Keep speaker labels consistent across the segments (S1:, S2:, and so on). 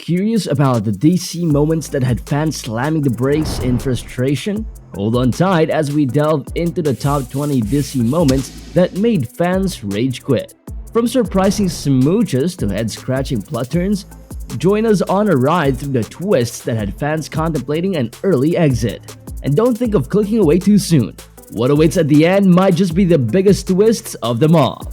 S1: Curious about the DC moments that had fans slamming the brakes in frustration? Hold on tight as we delve into the top 20 DC moments that made fans rage quit. From surprising smooches to head-scratching plot turns, join us on a ride through the twists that had fans contemplating an early exit. And don't think of clicking away too soon. What awaits at the end might just be the biggest twists of them all.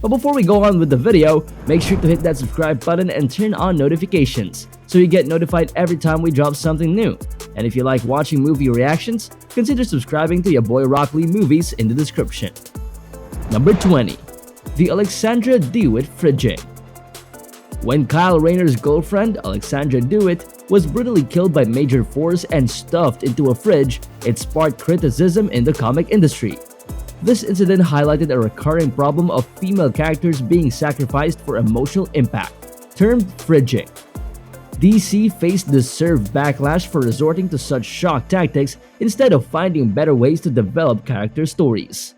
S1: But before we go on with the video, make sure to hit that subscribe button and turn on notifications so you get notified every time we drop something new. And if you like watching movie reactions, consider subscribing to YaboyRocklee movies in the description. Number 20. The Alexandra Dewitt Fridging. When Kyle Rayner's girlfriend, Alexandra Dewitt, was brutally killed by major force and stuffed into a fridge, it sparked criticism in the comic industry. This incident highlighted a recurring problem of female characters being sacrificed for emotional impact, termed fridging. DC faced deserved backlash for resorting to such shock tactics instead of finding better ways to develop character stories.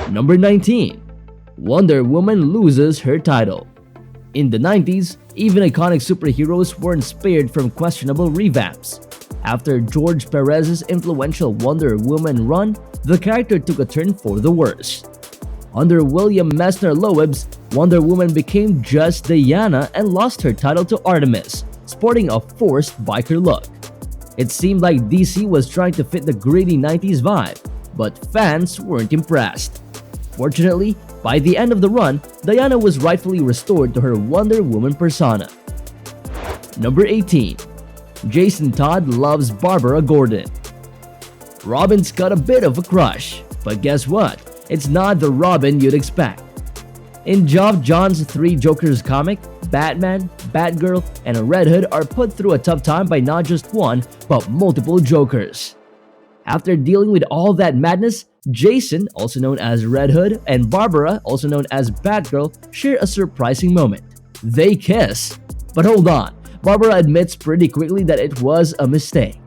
S1: Number 19. Wonder Woman loses her title. In the 90s, even iconic superheroes weren't spared from questionable revamps. After George Perez's influential Wonder Woman run, the character took a turn for the worse. Under William Messner Loeb's, Wonder Woman became just Diana and lost her title to Artemis, sporting a forced biker look. It seemed like DC was trying to fit the gritty 90s vibe, but fans weren't impressed. Fortunately, by the end of the run, Diana was rightfully restored to her Wonder Woman persona. Number 18. Jason Todd loves Barbara Gordon. Robin's got a bit of a crush, but guess what? It's not the Robin you'd expect. In Geoff Johns' Three Jokers comic, Batman, Batgirl, and a Red Hood are put through a tough time by not just one, but multiple Jokers. After dealing with all that madness, Jason, also known as Red Hood, and Barbara, also known as Batgirl, share a surprising moment. They kiss. But hold on, Barbara admits pretty quickly that it was a mistake.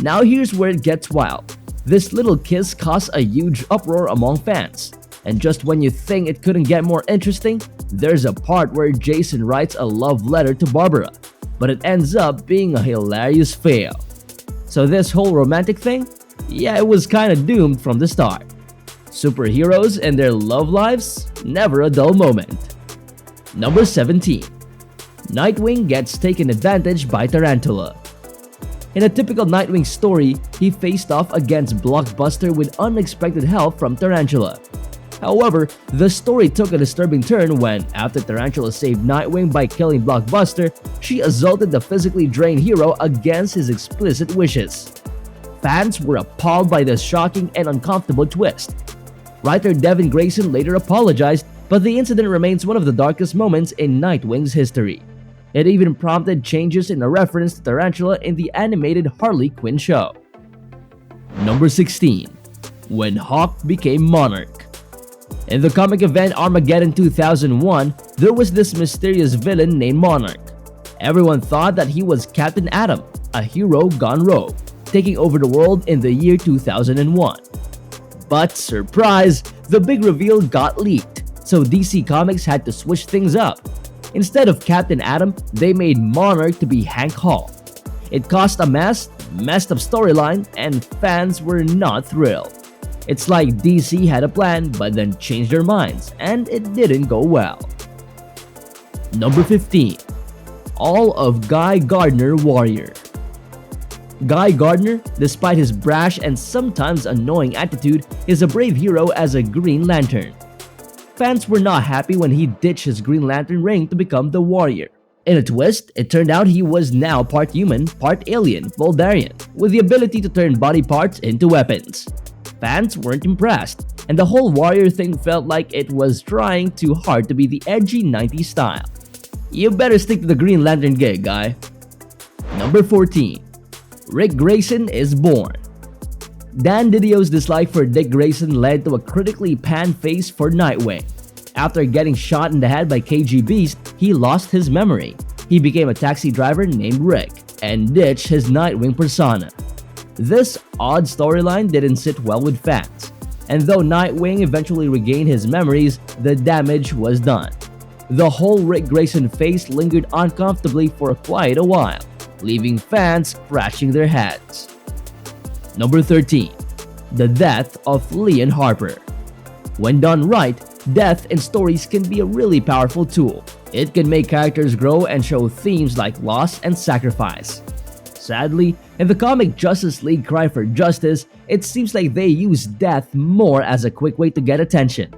S1: Now here's where it gets wild. This little kiss caused a huge uproar among fans. And just when you think it couldn't get more interesting, there's a part where Jason writes a love letter to Barbara, but it ends up being a hilarious fail. So this whole romantic thing? Yeah, it was kinda doomed from the start. Superheroes and their love lives? Never a dull moment. Number 17. Nightwing gets taken advantage by Tarantula. In a typical Nightwing story, he faced off against Blockbuster with unexpected help from Tarantula. However, the story took a disturbing turn when, after Tarantula saved Nightwing by killing Blockbuster, she assaulted the physically drained hero against his explicit wishes. Fans were appalled by this shocking and uncomfortable twist. Writer Devin Grayson later apologized, but the incident remains one of the darkest moments in Nightwing's history. It even prompted changes in a reference to Tarantula in the animated Harley Quinn show. Number 16. When Hawk became Monarch. In the comic event Armageddon 2001, there was this mysterious villain named Monarch. Everyone thought that he was Captain Atom, a hero gone rogue, taking over the world in the year 2001. But surprise, the big reveal got leaked, so DC Comics had to switch things up. Instead of Captain Atom, they made Monarch to be Hank Hall. It caused a messed up storyline, and fans were not thrilled. It's like DC had a plan but then changed their minds, and it didn't go well. Number 15. All of Guy Gardner Warrior. Guy Gardner, despite his brash and sometimes annoying attitude, is a brave hero as a Green Lantern. Fans were not happy when he ditched his Green Lantern ring to become the Warrior. In a twist, it turned out he was now part human, part alien, Voldarian, with the ability to turn body parts into weapons. Fans weren't impressed, and the whole Warrior thing felt like it was trying too hard to be the edgy 90s style. You better stick to the Green Lantern gig, guy. Number 14. Rick Grayson is born. Dan Didio's dislike for Dick Grayson led to a critically panned face for Nightwing. After getting shot in the head by KG Beast, he lost his memory. He became a taxi driver named Rick and ditched his Nightwing persona. This odd storyline didn't sit well with fans, and though Nightwing eventually regained his memories, the damage was done. the whole Rick Grayson face lingered uncomfortably for quite a while, leaving fans scratching their heads. Number 13. The death of Leon Harper. When done right, death in stories can be a really powerful tool. It can make characters grow and show themes like loss and sacrifice. Sadly, in the comic Justice League Cry for Justice, it seems like they use death more as a quick way to get attention.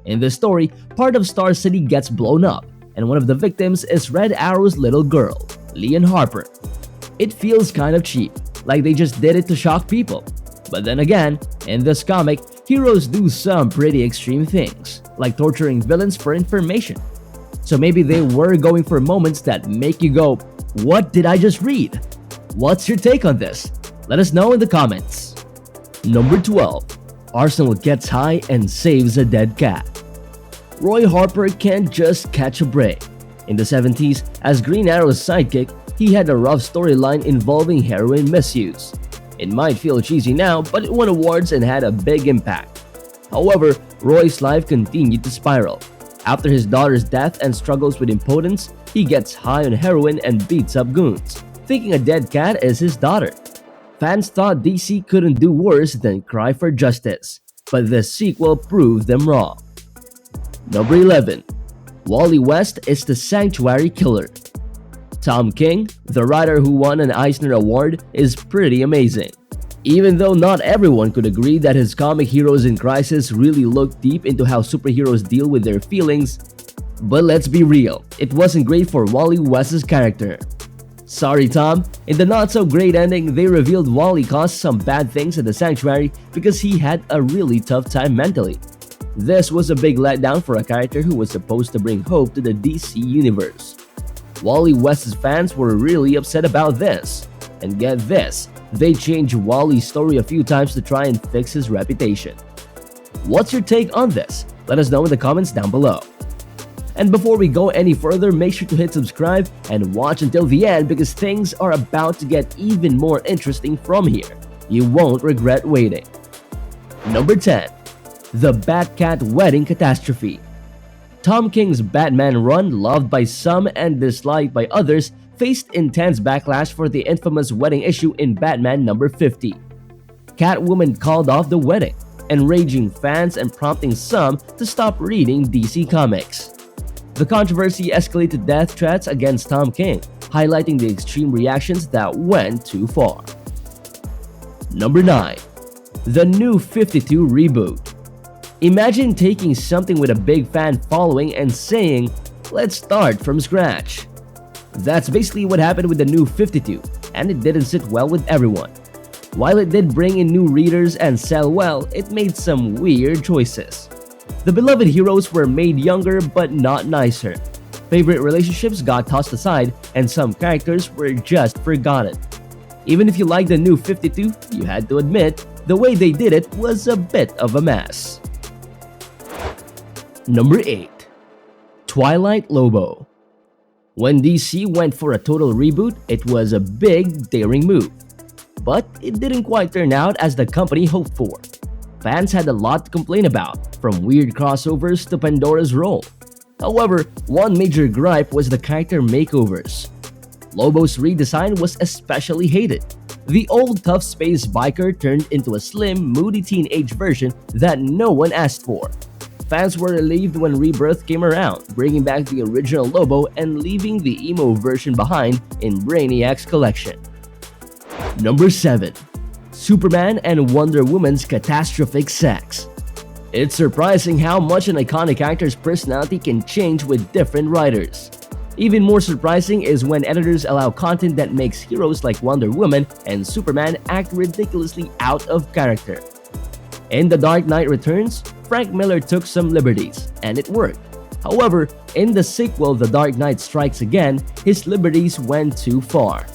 S1: In the story, part of Star City gets blown up, and one of the victims is Red Arrow's little girl, Leon Harper. It feels kind of cheap, like they just did it to shock people. But then again, in this comic, heroes do some pretty extreme things, like torturing villains for information. So maybe they were going for moments that make you go, "What did I just read?" What's your take on this? Let us know in the comments. Number 12. Arsenal gets high and saves a dead cat. Roy Harper can't just catch a break. In the 70s, as Green Arrow's sidekick, he had a rough storyline involving heroin misuse. It might feel cheesy now, but it won awards and had a big impact. However, Roy's life continued to spiral. After his daughter's death and struggles with impotence, he gets high on heroin and beats up goons, thinking a dead cat is his daughter. Fans thought DC couldn't do worse than Cry for Justice, but the sequel proved them wrong. Number 11. Wally West is the Sanctuary Killer. Tom King, the writer who won an Eisner Award, is pretty amazing. Even though not everyone could agree that his comic Heroes in Crisis really looked deep into how superheroes deal with their feelings, but let's be real, it wasn't great for Wally West's character. Sorry Tom, in the not-so-great ending, they revealed Wally caused some bad things at the Sanctuary because he had a really tough time mentally. This was a big letdown for a character who was supposed to bring hope to the DC universe. Wally West's fans were really upset about this. And get this, they changed Wally's story a few times to try and fix his reputation. What's your take on this? Let us know in the comments down below. And before we go any further, make sure to hit subscribe and watch until the end because things are about to get even more interesting from here. You won't regret waiting. Number 10. The Batcat Wedding Catastrophe. Tom King's Batman run, loved by some and disliked by others, faced intense backlash for the infamous wedding issue in Batman number 50. Catwoman called off the wedding, enraging fans and prompting some to stop reading DC Comics. The controversy escalated to death threats against Tom King, highlighting the extreme reactions that went too far. Number 9. The New 52 Reboot. Imagine taking something with a big fan following and saying, "Let's start from scratch." That's basically what happened with the New 52, and it didn't sit well with everyone. While it did bring in new readers and sell well, it made some weird choices. The beloved heroes were made younger but not nicer. Favorite relationships got tossed aside, and some characters were just forgotten. Even if you liked the New 52, you had to admit, the way they did it was a bit of a mess. Number 8. Twilight Lobo. When DC went for a total reboot, it was a big, daring move. But it didn't quite turn out as the company hoped for. Fans had a lot to complain about, from weird crossovers to Pandora's role. However, one major gripe was the character makeovers. Lobo's redesign was especially hated. The old tough space biker turned into a slim, moody teenage version that no one asked for. Fans were relieved when Rebirth came around, bringing back the original Lobo and leaving the emo version behind in Brainiac's collection. Number 7. Superman and Wonder Woman's catastrophic sex. It's surprising how much an iconic actor's personality can change with different writers. Even more surprising is when editors allow content that makes heroes like Wonder Woman and Superman act ridiculously out of character. In The Dark Knight Returns, Frank Miller took some liberties, and it worked. However, in the sequel The Dark Knight Strikes Again, his liberties went too far.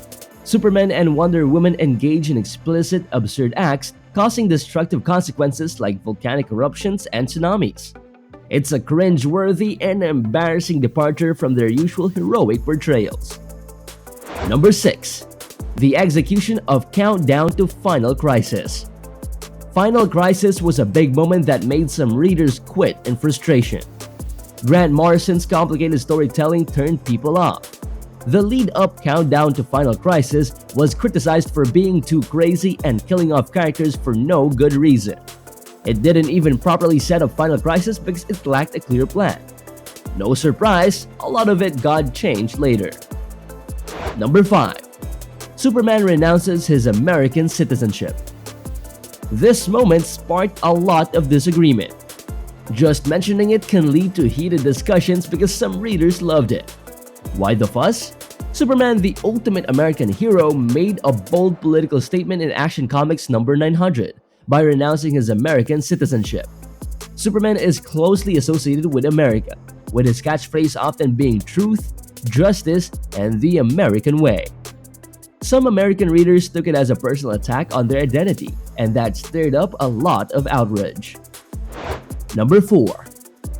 S1: Superman and Wonder Woman engage in explicit, absurd acts, causing destructive consequences like volcanic eruptions and tsunamis. It's a cringe-worthy and embarrassing departure from their usual heroic portrayals. Number 6. The execution of Countdown to Final Crisis. Final Crisis was a big moment that made some readers quit in frustration. Grant Morrison's complicated storytelling turned people off. The lead-up countdown to Final Crisis was criticized for being too crazy and killing off characters for no good reason. It didn't even properly set up Final Crisis because it lacked a clear plan. No surprise, a lot of it got changed later. Number 5. Superman renounces his American citizenship. This moment sparked a lot of disagreement. Just mentioning it can lead to heated discussions because some readers loved it. Why the fuss? Superman, the ultimate American hero, made a bold political statement in Action Comics number 900 by renouncing his American citizenship. Superman is closely associated with America, with his catchphrase often being truth, justice, and the American way. Some American readers took it as a personal attack on their identity, and that stirred up a lot of outrage. Number 4.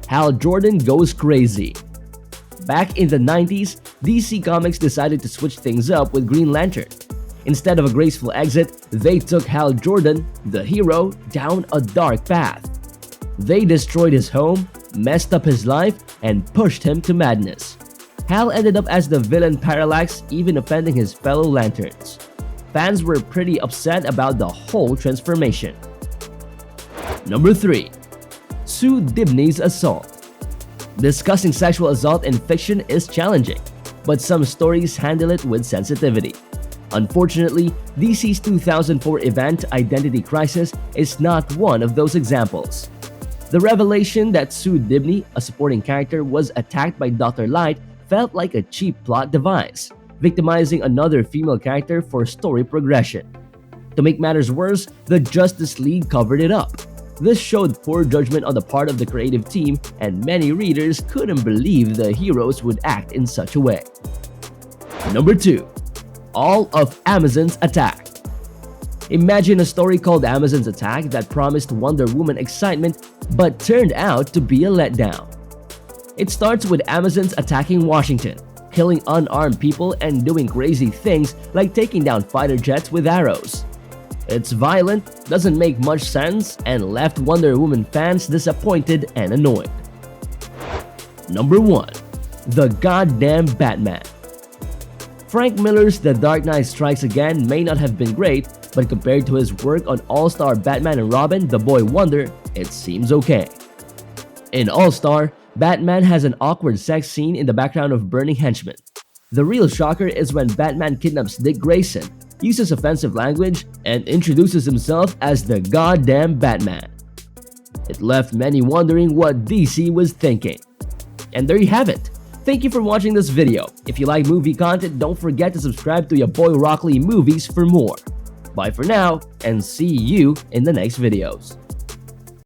S1: Hal Jordan goes crazy. Back in the 90s, DC Comics decided to switch things up with Green Lantern. Instead of a graceful exit, they took Hal Jordan, the hero, down a dark path. They destroyed his home, messed up his life, and pushed him to madness. Hal ended up as the villain Parallax, even offending his fellow Lanterns. Fans were pretty upset about the whole transformation. Number 3. Sue Dibney's assault. Discussing sexual assault in fiction is challenging, but some stories handle it with sensitivity. Unfortunately, DC's 2004 event Identity Crisis is not one of those examples. The revelation that Sue Dibney, a supporting character, was attacked by Dr. Light felt like a cheap plot device, victimizing another female character for story progression. To make matters worse, the Justice League covered it up. This showed poor judgment on the part of the creative team, and many readers couldn't believe the heroes would act in such a way. Number 2. All of Amazon's Attack. Imagine a story called Amazon's Attack that promised Wonder Woman excitement but turned out to be a letdown. It starts with Amazons attacking Washington, killing unarmed people and doing crazy things like taking down fighter jets with arrows. It's violent, doesn't make much sense, and left Wonder Woman fans disappointed and annoyed. Number 1. The Goddamn Batman. Frank Miller's The Dark Knight Strikes Again may not have been great, but compared to his work on All-Star Batman and Robin: The Boy Wonder, it seems okay. In All-Star, Batman has an awkward sex scene in the background of burning henchmen. The real shocker is when Batman kidnaps Dick Grayson, uses offensive language, and introduces himself as the Goddamn Batman. It left many wondering what DC was thinking. And there you have it. Thank you for watching this video. If you like movie content, don't forget to subscribe to YaboyRockleevlog Movies for more. Bye for now, and see you in the next videos.